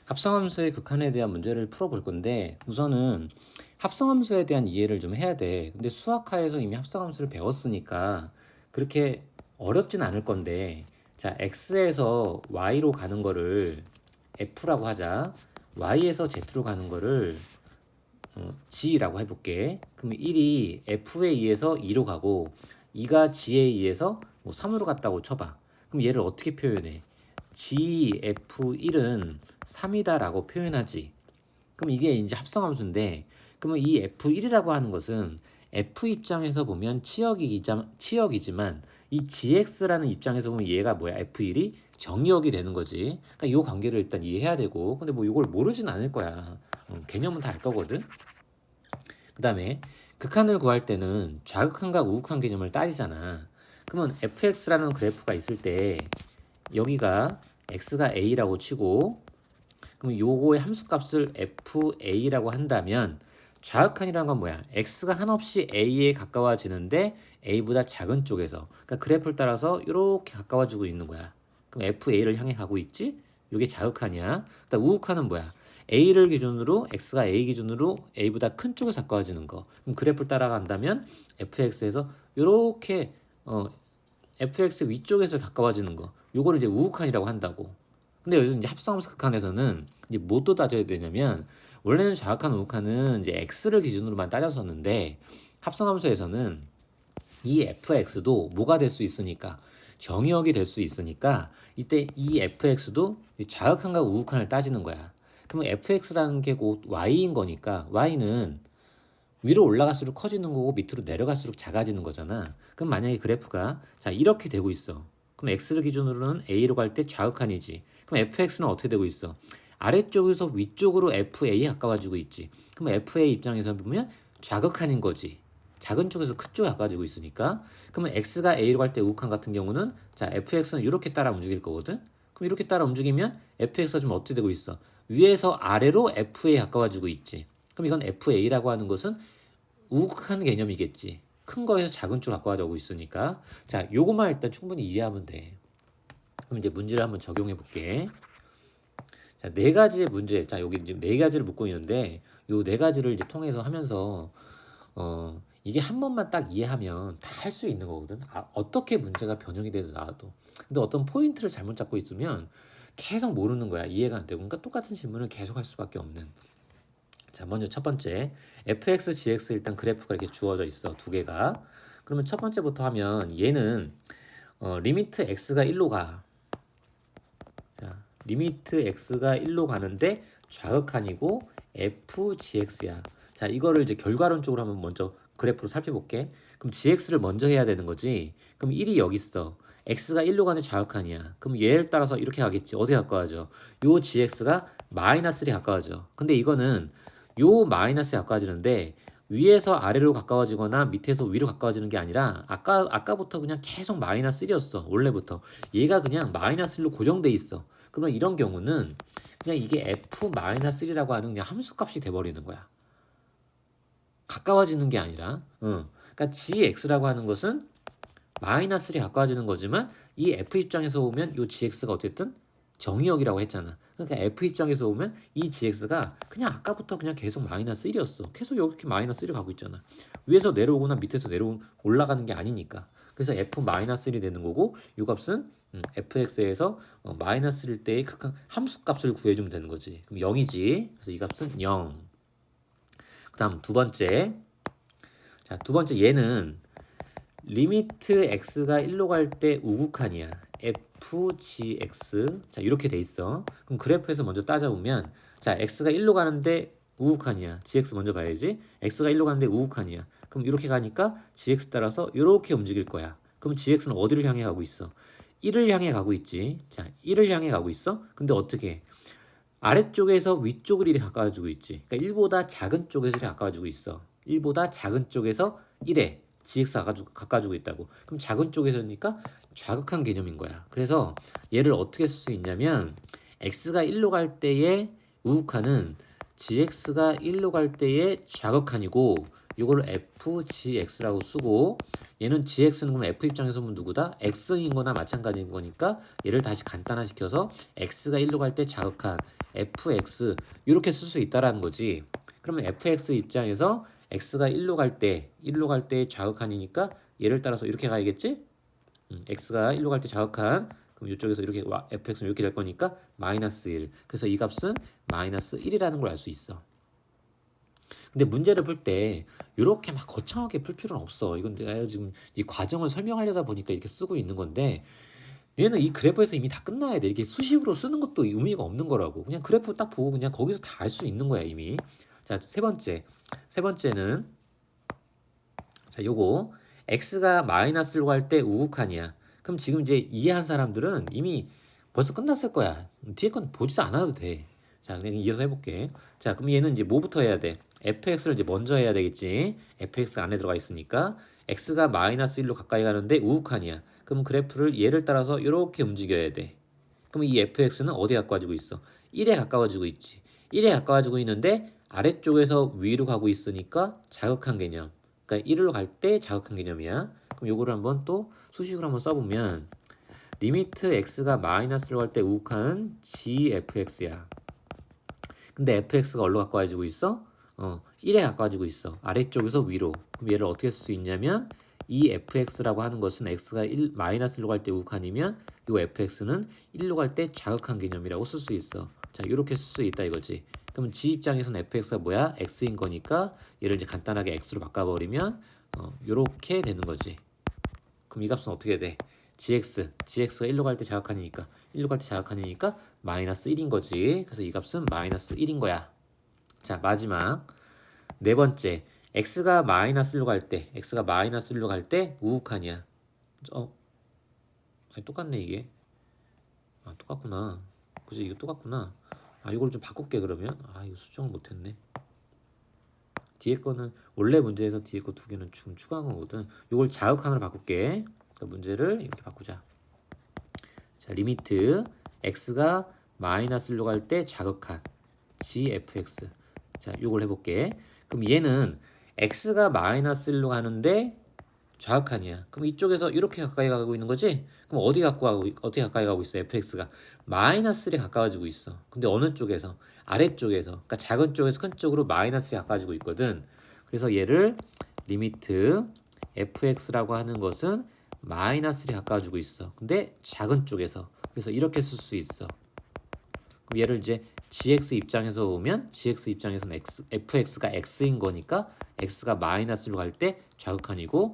합성함수의 극한에 대한 문제를 풀어볼 건데 우선은 합성함수에 대한 이해를 좀 해야 돼. 근데 수학하에서 이미 합성함수를 배웠으니까 그렇게 어렵진 않을 건데 자, x에서 y로 가는 거를 f라고 하자. y에서 z로 가는 거를 g라고 해볼게. 그럼 1이 f에 의해서 2로 가고 2가 g에 의해서 뭐 3으로 갔다고 쳐봐. 그럼 얘를 어떻게 표현해? gf1은 3이다 라고 표현하지. 그럼 이게 이제 합성함수인데 그러면 이 f1이라고 하는 것은 f 입장에서 보면 치역이지만 이 gx라는 입장에서 보면 얘가 뭐야? f1이 정의역이 되는 거지. 그러니까 이 관계를 일단 이해해야 되고 근데 뭐 이걸 모르진 않을 거야. 개념은 다 알 거거든. 그 다음에 극한을 구할 때는 좌극한과 우극한 개념을 따지잖아. 그러면 fx라는 그래프가 있을 때 여기가 x가 a라고 치고 그럼 요거의 함수값을 fa라고 한다면 좌극한이라는 건 뭐야? x가 한없이 a에 가까워지는데 a보다 작은 쪽에서 그러니까 그래프를 따라서 이렇게 가까워지고 있는 거야. 그럼 fa를 향해 가고 있지? 이게 좌극한이야. 그다음 우극한은 뭐야? a를 기준으로 x가 a 기준으로 a보다 큰 쪽에 가까워지는 거. 그럼 그래프를 따라간다면 fx에서 이렇게 fx 위쪽에서 가까워지는 거. 요거를 이제 우극한이라고 한다고. 근데 여기서 이제 합성함수 극한에서는 이제 뭐도 따져야 되냐면 원래는 좌극한 우극한은 이제 x를 기준으로만 따졌었는데 합성함수에서는 이 fx도 뭐가 될 수 있으니까 정의역이 될 수 있으니까 이때 이 fx도 좌극한과 우극한을 따지는 거야. 그러면 fx라는 게 곧 y인 거니까 y는 위로 올라갈수록 커지는 거고 밑으로 내려갈수록 작아지는 거잖아. 그럼 만약에 그래프가 자 이렇게 되고 있어. 그럼 x를 기준으로는 a로 갈 때 좌극한이지. 그럼 fx는 어떻게 되고 있어? 아래쪽에서 위쪽으로 fa에 가까워지고 있지. 그럼 fa 입장에서 보면 좌극한인 거지. 작은 쪽에서 큰 쪽에 가까워지고 있으니까. 그러면 x가 a로 갈 때 우극한 같은 경우는 자 fx는 이렇게 따라 움직일 거거든. 그럼 이렇게 따라 움직이면 fx가 좀 어떻게 되고 있어? 위에서 아래로 f에 가까워지고 있지. 그럼 이건 fa라고 하는 것은 우극한 개념이겠지. 큰 거에서 작은 쪽으로 가까워지고 있으니까. 자, 요것만 일단 충분히 이해하면 돼. 그럼 이제 문제를 한번 적용해 볼게. 자, 네 가지의 문제. 자, 여기 지금 네 가지를 묻고 있는데 요 네 가지를 이제 통해서 하면서 이게 한 번만 딱 이해하면 다 할 수 있는 거거든. 어떻게 문제가 변형이 돼서 나와도. 근데 어떤 포인트를 잘못 잡고 있으면 계속 모르는 거야. 이해가 안 되고. 그러니까 똑같은 질문을 계속 할 수밖에 없는. 자, 먼저 첫 번째 fx, gx 일단 그래프가 이렇게 주어져 있어 두 개가. 그러면 첫 번째부터 하면 얘는 리미트 x가 1로 가. 자, 리미트 x가 1로 가는데 좌극한이고 fgx야. 자, 이거를 이제 결과론적으로 한번 먼저 그래프로 살펴볼게. 그럼 gx를 먼저 해야 되는 거지. 그럼 1이 여기 있어. x가 1로 가는 좌극한이야. 그럼 얘를 따라서 이렇게 가겠지. 어디에 가까워져? 요 gx가 마이너스에 가까워져. 근데 이거는 요 마이너스에 가까워지는데 위에서 아래로 가까워지거나 밑에서 위로 가까워지는 게 아니라 아까부터 그냥 계속 마이너스 1이었어. 원래부터. 얘가 그냥 마이너스 1로 고정돼 있어. 그러면 이런 경우는 그냥 이게 f-1이라고 하는 그냥 함수값이 돼버리는 거야. 가까워지는 게 아니라. 그러니까 gx라고 하는 것은 마이너스에 가까워지는 거지만 이 f 입장에서 보면 이 gx가 어쨌든 정의역이라고 했잖아. 그러니까 f 입장에서 보면 이 gx가 그냥 아까부터 그냥 계속 마이너스 1이었어. 계속 이렇게 마이너스 1을 가고 있잖아. 위에서 내려오거나 밑에서 올라가는 게 아니니까. 그래서 f-1이 되는 거고 이 값은 fx에서 마이너스 1일 때의 극한 함수값을 구해주면 되는 거지. 그럼 0이지. 그래서 이 값은 0. 그 다음 두 번째. 자, 두 번째 얘는 리미트 x가 1로 갈 때 우극한이야. fgx. 자, 이렇게 돼 있어. 그럼 그래프에서 먼저 따져보면 자, x가 1로 가는데 우극한이야. gx 먼저 봐야지. x가 1로 가는데 우극한이야. 그럼 이렇게 가니까 gx 따라서 이렇게 움직일 거야. 그럼 gx는 어디를 향해 가고 있어? 1을 향해 가고 있지. 자, 1을 향해 가고 있어? 근데 어떻게 해? 아래쪽에서 위쪽을 이렇게 가까워지고 있지. 그러니까 1보다 작은 쪽에서 이렇게 가까워지고 있어. 1보다 작은 쪽에서 1에 gx가 가까워지고 있다고. 그럼 작은 쪽에서니까 좌극한 개념인 거야. 그래서 얘를 어떻게 쓸 수 있냐면 x가 1로 갈 때의 우극한은 gx가 1로 갈 때의 좌극한이고 이거를 fgx라고 쓰고 얘는 gx는 그럼 f 입장에서 보면 누구다? x인 거나 마찬가지인 거니까 얘를 다시 간단화시켜서 x가 1로 갈 때 좌극한 fx 이렇게 쓸 수 있다라는 거지. 그러면 fx 입장에서 x가 1로 갈 때 좌극한이니까 얘를 따라서 이렇게 가야겠지? x가 1로 갈 때 좌극한 그럼 이쪽에서 이렇게 fx는 이렇게 될 거니까 마이너스 1. 그래서 이 값은 마이너스 1이라는 걸 알 수 있어. 근데 문제를 풀 때 이렇게 막 거창하게 풀 필요는 없어. 이건 내가 지금 이 과정을 설명하려다 보니까 이렇게 쓰고 있는 건데 얘는 이 그래프에서 이미 다 끝나야 돼. 이렇게 수식으로 쓰는 것도 의미가 없는 거라고. 그냥 그래프 딱 보고 그냥 거기서 다 알 수 있는 거야 이미. 자, 세 번째는 자, 요거 x가 마이너스로 갈 때 우극한이야. 그럼 지금 이제 이해한 사람들은 이미 벌써 끝났을 거야. 뒤에 건 보지도 않아도 돼. 자, 그냥 이어서 해볼게. 자, 그럼 얘는 이제 뭐부터 해야 돼? fx를 이제 먼저 해야 되겠지. fx 안에 들어가 있으니까 x가 마이너스 1로 가까이 가는데 우극한이야. 그럼 그래프를 얘를 따라서 이렇게 움직여야 돼. 그럼 이 fx는 어디에 가까워지고 있어? 1에 가까워지고 있지. 1에 가까워지고 있는데 아래쪽에서 위로 가고 있으니까 자극한 개념. 그러니까 1로 갈 때 자극한 개념이야. 그럼 요거를 한번 또 수식으로 한번 써보면 리미트 x가 마이너스로 갈 때 우극한 gfx야. 근데 fx가 어디로 가까워지고 있어? 1에 가까워지고 있어. 아래쪽에서 위로. 그럼 얘를 어떻게 쓸 수 있냐면 이 fx라고 하는 것은 x가 1로 갈 때 우극한이면 이 fx는 1로 갈 때 자극한 개념이라고 쓸 수 있어. 자, 이렇게 쓸 수 있다 이거지. 그럼 g 입장에서는 fx가 뭐야? x인 거니까 얘를 이제 간단하게 x로 바꿔버리면 이렇게 되는 거지. 그럼 이 값은 어떻게 돼? gx가 1로 갈 때 자극한이니까 1로 갈 때 자극한이니까 마이너스 1인 거지. 그래서 이 값은 마이너스 1인 거야. 자, 마지막 네 번째 x가 마이너스로 갈 때 우극한이야. 아니, 똑같네 이게. 아, 똑같구나. 그지? 이거 똑같구나. 아, 이걸 좀 바꿀게 그러면. 아, 이거 수정을 못했네. 뒤에 거는 원래 문제에서 뒤에 거 두 개는 지금 추가한 거거든. 이걸 자극한으로 바꿀게. 그러니까 문제를 이렇게 바꾸자. 자, 리미트 x가 마이너스로 갈 때 자극한 gfx. 자, 이걸 해볼게. 그럼 얘는 x가 마이너스 1로 가는데 좌극한이야. 그럼 이쪽에서 이렇게 가까이 가고 있는 거지? 그럼 어디 가까이 가고 있어? fx가 마이너스 1에 가까워지고 있어. 근데 어느 쪽에서? 아래쪽에서. 그러니까 작은 쪽에서 큰 쪽으로 마이너스 1에 가까워지고 있거든. 그래서 얘를 리미트 fx라고 하는 것은 마이너스 1에 가까워지고 있어. 근데 작은 쪽에서. 그래서 이렇게 쓸 수 있어. 그럼 얘를 이제 gx 입장에서 보면 gx 입장에서는 fx가 x인 거니까 x가 마이너스로 갈 때 좌극한이고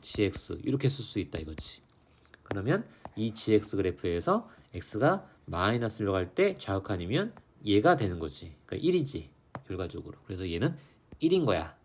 gx 이렇게 쓸 수 있다 이거지. 그러면 이 gx 그래프에서 x가 마이너스로 갈 때 좌극한이면 얘가 되는 거지. 그러니까 1이지 결과적으로. 그래서 얘는 1인 거야.